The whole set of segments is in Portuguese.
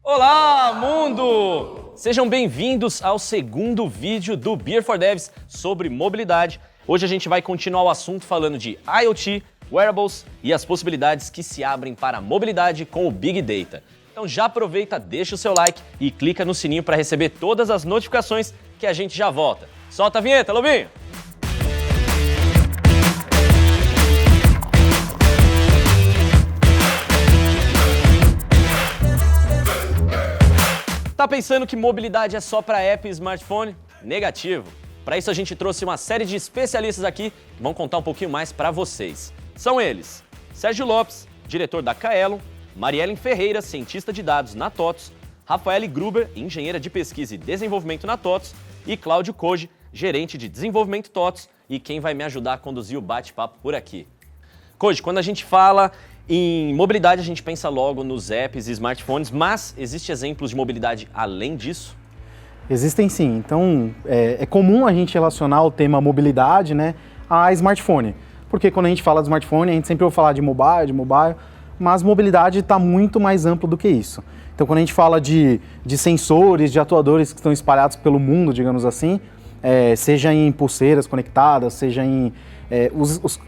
Olá, mundo! Sejam bem-vindos ao segundo vídeo do Beer for Devs sobre mobilidade. Hoje a gente vai continuar o assunto falando de IoT, wearables e as possibilidades que se abrem para a mobilidade com o Big Data. Então já aproveita, deixa o seu like e clica no sininho para receber todas as notificações que a gente já volta. Solta a vinheta, Lobinho! Tá pensando que mobilidade é só para app e smartphone? Negativo. Para isso a gente trouxe uma série de especialistas aqui que vão contar um pouquinho mais para vocês. São eles: Sérgio Lopes, diretor da Kaelon, Mariellen Ferreira, cientista de dados na TOTOS, Rafaele Gruber, engenheira de pesquisa e desenvolvimento na TOTOS, e Cláudio Koji, gerente de desenvolvimento TOTOS e quem vai me ajudar a conduzir o bate-papo por aqui. Koji, quando a gente fala em mobilidade, a gente pensa logo nos apps e smartphones, mas existem exemplos de mobilidade além disso? Existem sim. Então, é comum a gente relacionar o tema mobilidade, né, a smartphone. Porque quando a gente fala de smartphone, a gente sempre ouve falar de mobile, mas mobilidade está muito mais amplo do que isso. Então, quando a gente fala de sensores, de atuadores que estão espalhados pelo mundo, digamos assim, seja em pulseiras conectadas, seja em...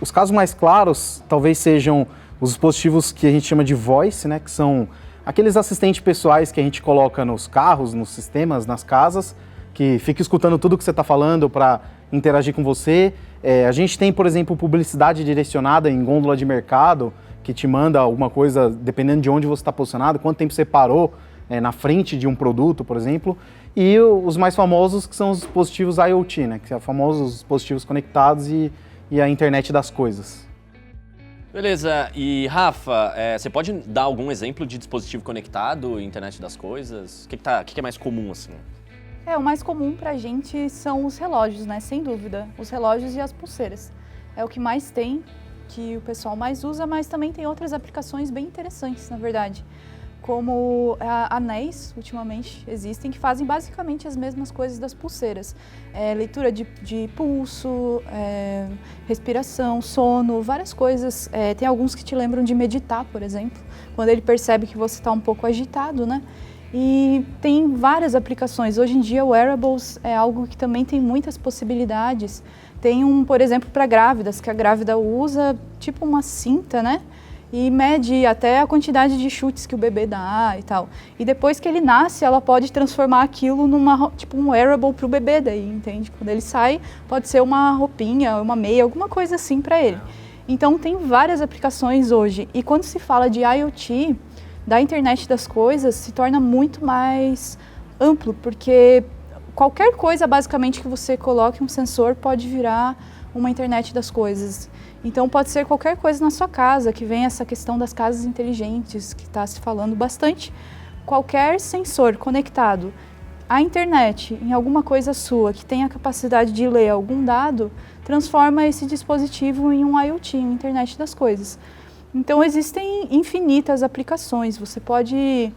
Os casos mais claros talvez sejam os dispositivos que a gente chama de voice, né, que são aqueles assistentes pessoais que a gente coloca nos carros, nos sistemas, nas casas, que fica escutando tudo que você está falando para interagir com você. A gente tem, por exemplo, publicidade direcionada em gôndola de mercado, que te manda alguma coisa, dependendo de onde você está posicionado, quanto tempo você parou na frente de um produto, por exemplo. E os mais famosos, que são os dispositivos IoT, né, que são famosos dispositivos conectados e a internet das coisas. Beleza, e Rafa, você pode dar algum exemplo de dispositivo conectado, internet das coisas? O que é mais comum assim? O mais comum pra gente são os relógios, né? Sem dúvida. Os relógios e as pulseiras. É o que mais tem, que o pessoal mais usa, mas também tem outras aplicações bem interessantes, na verdade. Como anéis, ultimamente, existem, que fazem basicamente as mesmas coisas das pulseiras. Leitura de pulso, respiração, sono, várias coisas. Tem alguns que te lembram de meditar, por exemplo, quando ele percebe que você está um pouco agitado, né? E tem várias aplicações. Hoje em dia, wearables é algo que também tem muitas possibilidades. Tem por exemplo, para grávidas, que a grávida usa tipo uma cinta, né? E mede até a quantidade de chutes que o bebê dá e tal. E depois que ele nasce, ela pode transformar aquilo numa, tipo um wearable para o bebê daí, entende? Quando ele sai, pode ser uma roupinha, uma meia, alguma coisa assim para ele. Então tem várias aplicações hoje. E quando se fala de IoT, da internet das coisas, se torna muito mais amplo, porque qualquer coisa basicamente que você coloque um sensor pode virar uma internet das coisas. Então pode ser qualquer coisa na sua casa, que vem essa questão das casas inteligentes, que está se falando bastante. Qualquer sensor conectado à internet, em alguma coisa sua, que tenha a capacidade de ler algum dado, transforma esse dispositivo em um IoT, uma internet das coisas. Então existem infinitas aplicações. Você pode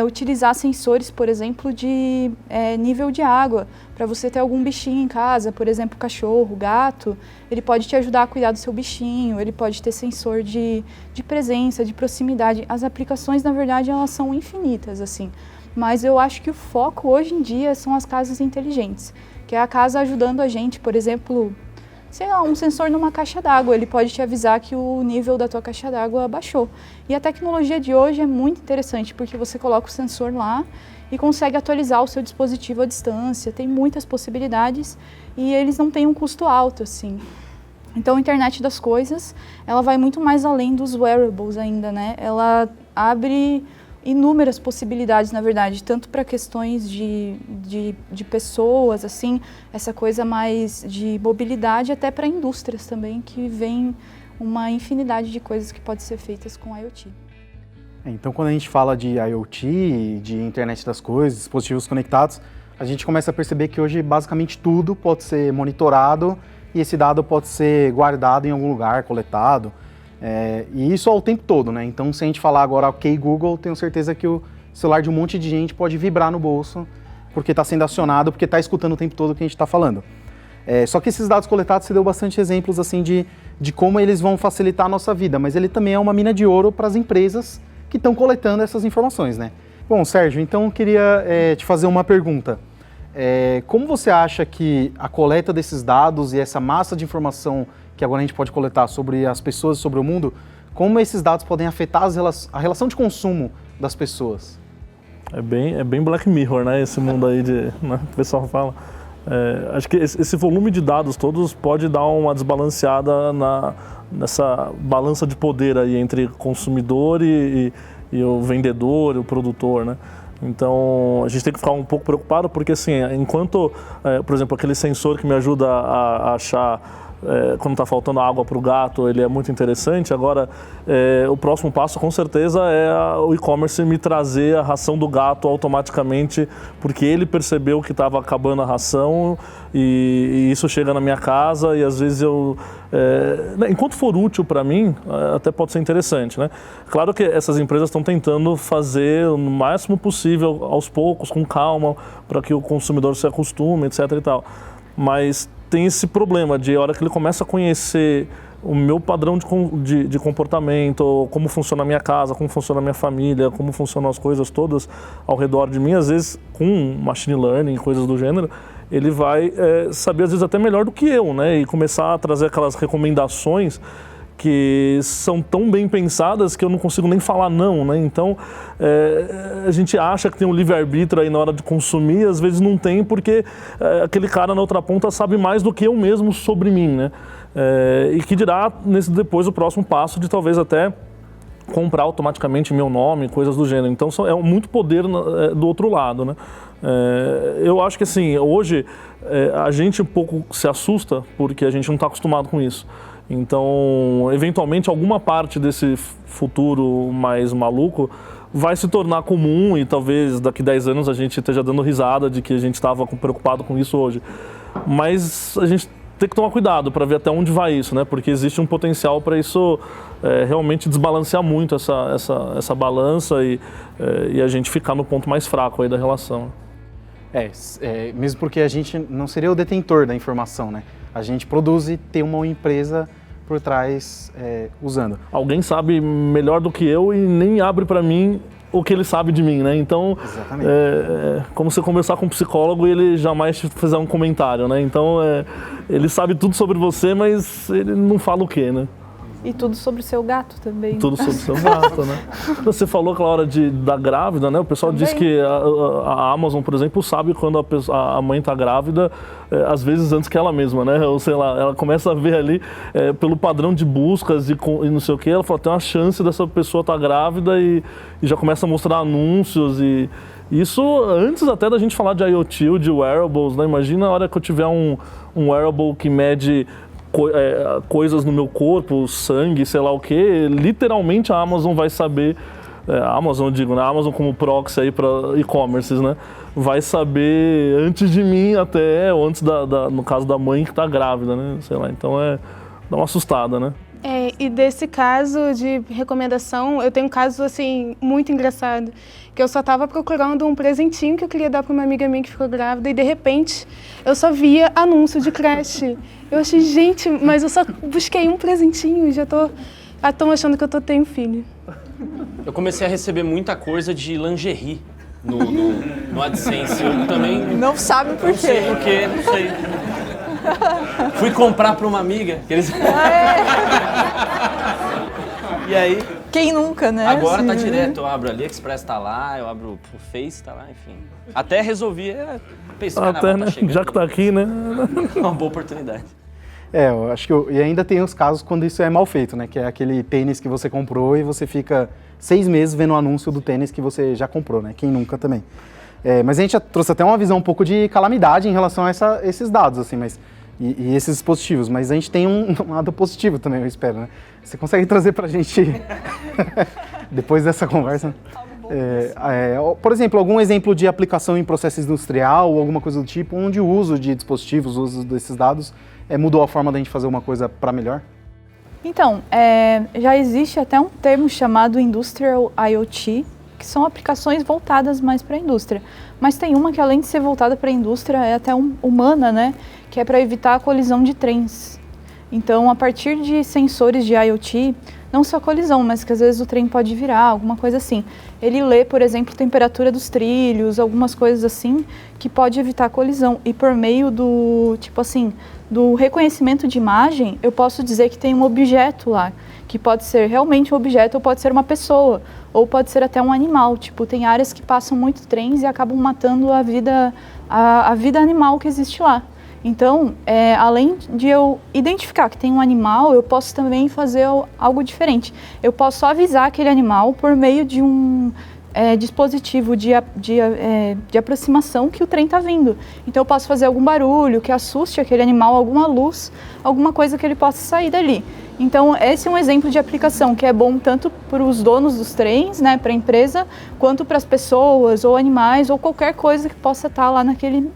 utilizar sensores, por exemplo, de nível de água, para você ter algum bichinho em casa, por exemplo, cachorro, gato, ele pode te ajudar a cuidar do seu bichinho, ele pode ter sensor de presença, de proximidade. As aplicações, na verdade, elas são infinitas, assim. Mas eu acho que o foco hoje em dia são as casas inteligentes, que é a casa ajudando a gente, por exemplo, sei lá, um sensor numa caixa d'água, ele pode te avisar que o nível da tua caixa d'água baixou. E a tecnologia de hoje é muito interessante, porque você coloca o sensor lá e consegue atualizar o seu dispositivo à distância, tem muitas possibilidades e eles não têm um custo alto, assim. Então a internet das coisas, ela vai muito mais além dos wearables ainda, né? Ela abre inúmeras possibilidades, na verdade, tanto para questões de pessoas, assim, essa coisa mais de mobilidade, até para indústrias também, que vem uma infinidade de coisas que podem ser feitas com IoT. Então, quando a gente fala de IoT, de internet das coisas, dispositivos conectados, a gente começa a perceber que hoje basicamente tudo pode ser monitorado e esse dado pode ser guardado em algum lugar, coletado. E isso ao tempo todo, né? Então, se a gente falar agora, ok, Google, tenho certeza que o celular de um monte de gente pode vibrar no bolso, porque está sendo acionado, porque está escutando o tempo todo o que a gente está falando. Só que esses dados coletados, você deu bastante exemplos assim de como eles vão facilitar a nossa vida, mas ele também é uma mina de ouro para as empresas que estão coletando essas informações, né? Bom, Sérgio, então eu queria te fazer uma pergunta. Como você acha que a coleta desses dados e essa massa de informação que agora a gente pode coletar sobre as pessoas e sobre o mundo, como esses dados podem afetar a relação de consumo das pessoas? É bem Black Mirror, né? Esse mundo aí né, que o pessoal fala. Acho que esse volume de dados todos pode dar uma desbalanceada nessa balança de poder aí entre consumidor e o vendedor, e o produtor, né? Então, a gente tem que ficar um pouco preocupado porque, assim, enquanto, por exemplo, aquele sensor que me ajuda a achar quando está faltando água para o gato, ele é muito interessante. Agora, o próximo passo, com certeza, é o e-commerce me trazer a ração do gato automaticamente, porque ele percebeu que estava acabando a ração e isso chega na minha casa e, às vezes, enquanto for útil para mim, até pode ser interessante, né? Claro que essas empresas estão tentando fazer o máximo possível, aos poucos, com calma, para que o consumidor se acostume, etc. e tal. Mas tem esse problema de a hora que ele começa a conhecer o meu padrão de comportamento, como funciona a minha casa, como funciona a minha família, como funcionam as coisas todas ao redor de mim, às vezes com machine learning, coisas do gênero, ele vai saber às vezes até melhor do que eu, né? E começar a trazer aquelas recomendações que são tão bem pensadas que eu não consigo nem falar não, né? Então, a gente acha que tem um livre-arbítrio aí na hora de consumir, às vezes não tem, porque aquele cara na outra ponta sabe mais do que eu mesmo sobre mim, né? E que dirá depois o próximo passo de talvez até comprar automaticamente meu nome, coisas do gênero. Então, é muito poder do outro lado, né? Eu acho que, assim, hoje a gente um pouco se assusta porque a gente não está acostumado com isso. Então, eventualmente, alguma parte desse futuro mais maluco vai se tornar comum e talvez daqui 10 anos a gente esteja dando risada de que a gente estava preocupado com isso hoje. Mas a gente tem que tomar cuidado para ver até onde vai isso, né? Porque existe um potencial para isso realmente desbalancear muito essa balança e a gente ficar no ponto mais fraco aí da relação. Mesmo porque a gente não seria o detentor da informação, né? A gente produz e tem uma empresa por trás usando. Alguém sabe melhor do que eu e nem abre para mim o que ele sabe de mim, né? Então, como você conversar com um psicólogo e ele jamais te fizer um comentário, né? Então, ele sabe tudo sobre você, mas ele não fala o quê, né? E tudo sobre o seu gato também. Tudo sobre o seu gato, né? Você falou aquela hora da grávida, né? O pessoal diz que a Amazon, por exemplo, sabe quando a mãe está grávida, às vezes antes que ela mesma, né? Ou sei lá, ela começa a ver ali, pelo padrão de buscas e não sei o quê, ela fala, tem uma chance dessa pessoa estar grávida e já começa a mostrar anúncios e... Isso antes até da gente falar de IoT ou de wearables, né? Imagina a hora que eu tiver um wearable que mede coisas no meu corpo, sangue, sei lá o que, literalmente a Amazon vai saber, a Amazon, eu digo, né? A Amazon como proxy aí para e-commerces, né? Vai saber antes de mim até, ou antes no caso da mãe que está grávida, né? Sei lá, então dá uma assustada, né? E desse caso de recomendação, eu tenho um caso, assim, muito engraçado, que eu só estava procurando um presentinho que eu queria dar para uma amiga minha que ficou grávida e, de repente, eu só via anúncio de creche. Eu achei, gente, mas eu só busquei um presentinho e já estão achando que eu tenho filho. Eu comecei a receber muita coisa de lingerie no AdSense. Eu também... Não sabe por quê. Não sei por quê, não sei. Fui comprar para uma amiga. E aí... Quem nunca, né? Agora tá direto, eu abro AliExpress, tá lá, eu abro o Face, tá lá, enfim. Até resolvi, pensei, até, né? Já que tá aqui, né? Uma boa oportunidade. Eu acho que e ainda tem os casos quando isso é mal feito, né? Que é aquele tênis que você comprou e você fica 6 meses vendo o anúncio do tênis que você já comprou, né? Quem nunca também. Mas a gente já trouxe até uma visão um pouco de calamidade em relação a esses dados, assim, e esses dispositivos, mas a gente tem um lado positivo também, eu espero, né? Você consegue trazer pra gente, depois dessa conversa, por exemplo, algum exemplo de aplicação em processo industrial ou alguma coisa do tipo, onde o uso de dispositivos, o uso desses dados, mudou a forma da gente fazer uma coisa para melhor? Então, já existe até um termo chamado Industrial IoT, que são aplicações voltadas mais para a indústria. Mas tem uma que, além de ser voltada para a indústria, é até humana, né? Que é para evitar a colisão de trens. Então, a partir de sensores de IoT, não só colisão, mas que às vezes o trem pode virar, alguma coisa assim. Ele lê, por exemplo, a temperatura dos trilhos, algumas coisas assim, que pode evitar colisão. E por meio do, tipo assim, do reconhecimento de imagem, eu posso dizer que tem um objeto lá, que pode ser realmente um objeto ou pode ser uma pessoa, ou pode ser até um animal. Tipo, tem áreas que passam muito trens e acabam matando a vida animal que existe lá. Então, além de eu identificar que tem um animal, eu posso também fazer algo diferente. Eu posso avisar aquele animal por meio de um dispositivo de aproximação que o trem está vindo. Então, eu posso fazer algum barulho que assuste aquele animal, alguma luz, alguma coisa que ele possa sair dali. Então, esse é um exemplo de aplicação que é bom tanto para os donos dos trens, né, para a empresa, quanto para as pessoas ou animais ou qualquer coisa que possa estar lá naquele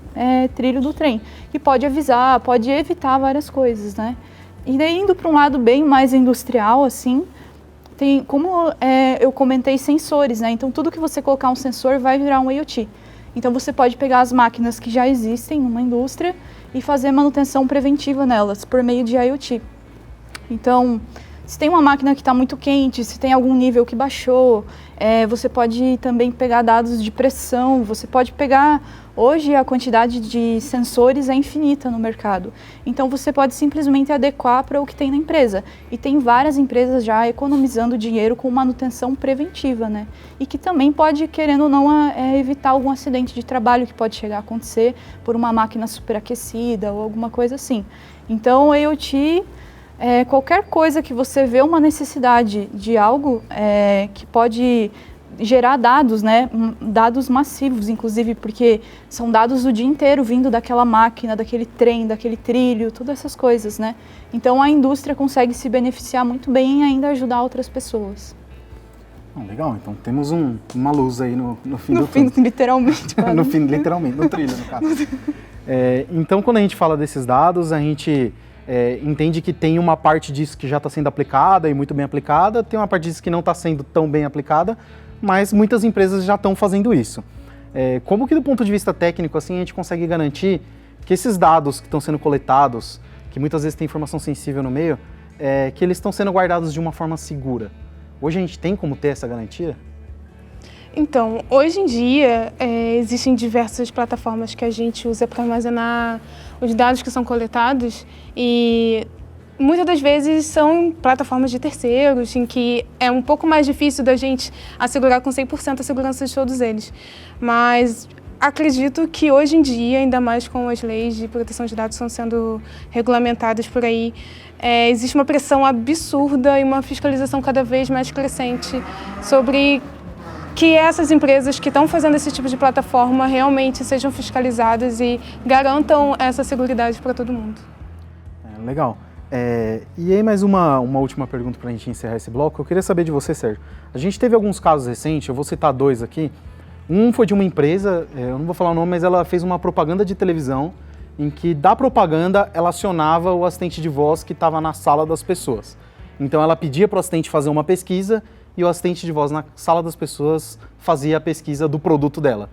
trilho do trem, que pode avisar, pode evitar várias coisas, né? E daí, indo para um lado bem mais industrial, assim, tem, como eu comentei, sensores, né? Então, tudo que você colocar um sensor vai virar um IoT. Então, você pode pegar as máquinas que já existem numa indústria e fazer manutenção preventiva nelas por meio de IoT. Então, se tem uma máquina que está muito quente, se tem algum nível que baixou, você pode também pegar dados de pressão, você pode pegar... Hoje, a quantidade de sensores é infinita no mercado. Então, você pode simplesmente adequar para o que tem na empresa. E tem várias empresas já economizando dinheiro com manutenção preventiva, né? E que também pode, querendo ou não, evitar algum acidente de trabalho que pode chegar a acontecer por uma máquina superaquecida ou alguma coisa assim. Então, o IoT... qualquer coisa que você vê uma necessidade de algo que pode gerar dados, né? Dados massivos, inclusive, porque são dados o dia inteiro vindo daquela máquina, daquele trem, daquele trilho, todas essas coisas, né? Então a indústria consegue se beneficiar muito bem e ainda ajudar outras pessoas. Legal, então temos uma luz aí no fim do túnel. Literalmente. No fim, literalmente, no trilho, no caso. Então, quando a gente fala desses dados, a gente... entende que tem uma parte disso que já está sendo aplicada e muito bem aplicada, tem uma parte disso que não está sendo tão bem aplicada, mas muitas empresas já estão fazendo isso. Como que do ponto de vista técnico assim, a gente consegue garantir que esses dados que estão sendo coletados, que muitas vezes tem informação sensível no meio, que eles estão sendo guardados de uma forma segura? Hoje a gente tem como ter essa garantia? Então, hoje em dia, existem diversas plataformas que a gente usa para armazenar os dados que são coletados e muitas das vezes são plataformas de terceiros, em que é um pouco mais difícil da gente assegurar com 100% a segurança de todos eles. Mas acredito que hoje em dia, ainda mais com as leis de proteção de dados que estão sendo regulamentadas por aí, existe uma pressão absurda e uma fiscalização cada vez mais crescente sobre que essas empresas que estão fazendo esse tipo de plataforma realmente sejam fiscalizadas e garantam essa seguridade para todo mundo. Legal. E aí mais uma última pergunta para a gente encerrar esse bloco. Eu queria saber de você, Sérgio. A gente teve alguns casos recentes, eu vou citar dois aqui. Um foi de uma empresa, eu não vou falar o nome, mas ela fez uma propaganda de televisão em que da propaganda ela acionava o assistente de voz que estava na sala das pessoas. Então ela pedia para o assistente fazer uma pesquisa e o assistente de voz na sala das pessoas fazia a pesquisa do produto dela.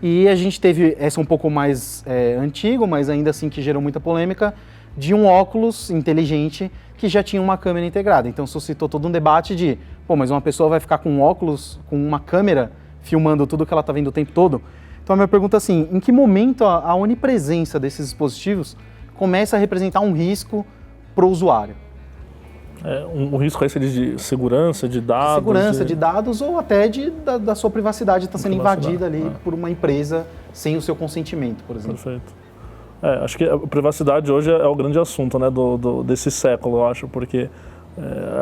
E a gente teve, essa um pouco mais antigo, mas ainda assim que gerou muita polêmica, de um óculos inteligente que já tinha uma câmera integrada. Então suscitou todo um debate de, mas uma pessoa vai ficar com um óculos, com uma câmera, filmando tudo que ela está vendo o tempo todo? Então a minha pergunta é assim, em que momento a onipresença desses dispositivos começa a representar um risco para o usuário? Um risco aí de segurança, de dados? Segurança de dados ou até da sua privacidade estar sendo invadida ali por uma empresa sem o seu consentimento, por exemplo. Perfeito. Acho que a privacidade hoje é o grande assunto, né, desse século, eu acho, porque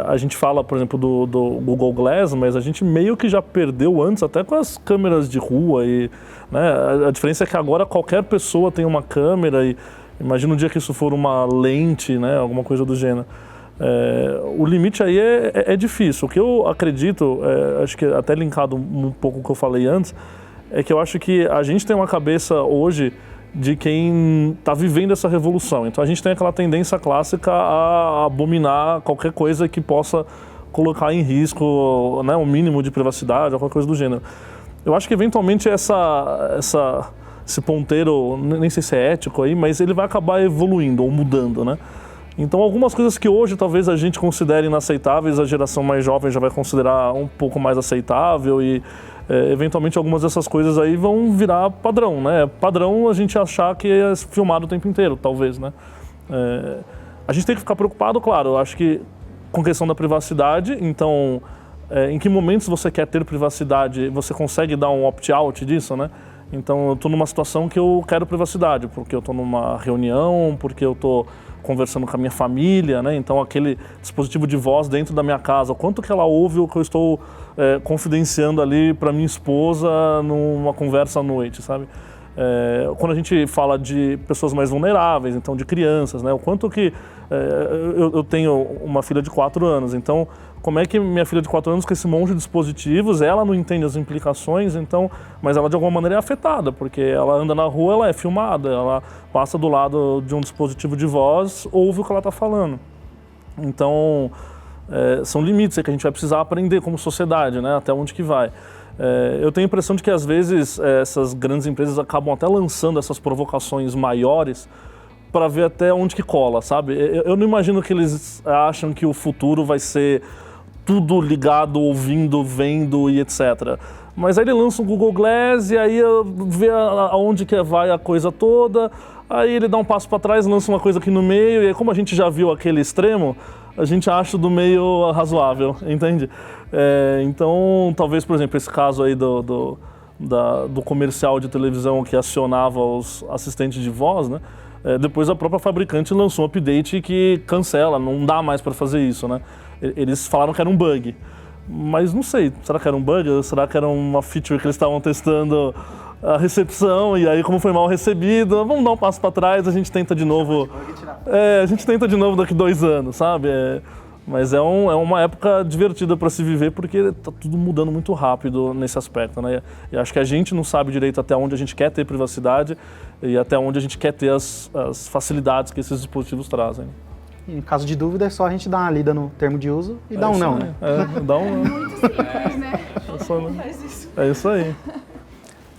a gente fala, por exemplo, do Google Glass, mas a gente meio que já perdeu antes, até com as câmeras de rua. E, né, a diferença é que agora qualquer pessoa tem uma câmera e imagina um dia que isso for uma lente, né, alguma coisa do gênero. O limite aí é difícil. O que eu acredito, acho que até linkado um pouco com o que eu falei antes, é que eu acho que a gente tem uma cabeça hoje de quem está vivendo essa revolução. Então a gente tem aquela tendência clássica a abominar qualquer coisa que possa colocar em risco, né, um mínimo de privacidade, alguma coisa do gênero. Eu acho que eventualmente esse ponteiro, nem sei se é ético aí, mas ele vai acabar evoluindo ou mudando, né? Então, algumas coisas que hoje talvez a gente considere inaceitáveis, a geração mais jovem já vai considerar um pouco mais aceitável e, eventualmente, algumas dessas coisas aí vão virar padrão, né? Padrão a gente achar que é filmado o tempo inteiro, talvez, né? A gente tem que ficar preocupado, claro, eu acho que com questão da privacidade, então, em que momentos você quer ter privacidade, você consegue dar um opt-out disso, né? Então, eu estou numa situação que eu quero privacidade, porque eu estou numa reunião, porque eu estou conversando com a minha família, né? Então, aquele dispositivo de voz dentro da minha casa, o quanto que ela ouve o que eu estou confidenciando ali para minha esposa numa conversa à noite, sabe? Quando a gente fala de pessoas mais vulneráveis, então de crianças, né? O quanto que eu tenho uma filha de 4 anos, então como é que minha filha de 4 anos com esse monte de dispositivos, ela não entende as implicações, então, mas ela de alguma maneira é afetada, porque ela anda na rua, ela é filmada, ela passa do lado de um dispositivo de voz, ouve o que ela está falando. Então, são limites que a gente vai precisar aprender como sociedade, né? Até onde que vai. Eu tenho a impressão de que às vezes essas grandes empresas acabam até lançando essas provocações maiores para ver até onde que cola, sabe? Eu não imagino que eles acham que o futuro vai ser tudo ligado, ouvindo, vendo e etc. Mas aí ele lança um Google Glass e aí vê aonde que vai a coisa toda, aí ele dá um passo para trás, lança uma coisa aqui no meio, e aí, como a gente já viu aquele extremo, a gente acha do meio razoável, entende? Então, talvez, por exemplo, esse caso aí do comercial de televisão que acionava os assistentes de voz, né? Depois a própria fabricante lançou um update que cancela, não dá mais para fazer isso, né? Eles falaram que era um bug, mas não sei, será que era um bug? Ou será que era uma feature que eles estavam testando a recepção e aí como foi mal recebido, vamos dar um passo para trás, a gente tenta de novo. A gente tenta de novo daqui 2 anos, sabe? Mas é uma época divertida para se viver porque está tudo mudando muito rápido nesse aspecto, né? E acho que a gente não sabe direito até onde a gente quer ter privacidade e até onde a gente quer ter as facilidades que esses dispositivos trazem. Em caso de dúvida, é só a gente dar uma lida no termo de uso e dar um não, né? Dá um não. Muito simples, né? É isso aí.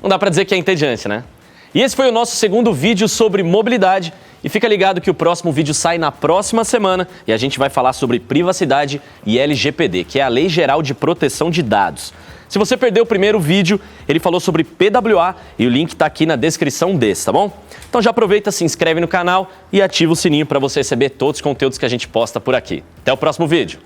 Não dá para dizer que é entediante, né? E esse foi o nosso segundo vídeo sobre mobilidade. E fica ligado que o próximo vídeo sai na próxima semana e a gente vai falar sobre privacidade e LGPD, que é a Lei Geral de Proteção de Dados. Se você perdeu o primeiro vídeo, ele falou sobre PWA e o link está aqui na descrição desse, tá bom? Então já aproveita, se inscreve no canal e ativa o sininho para você receber todos os conteúdos que a gente posta por aqui. Até o próximo vídeo!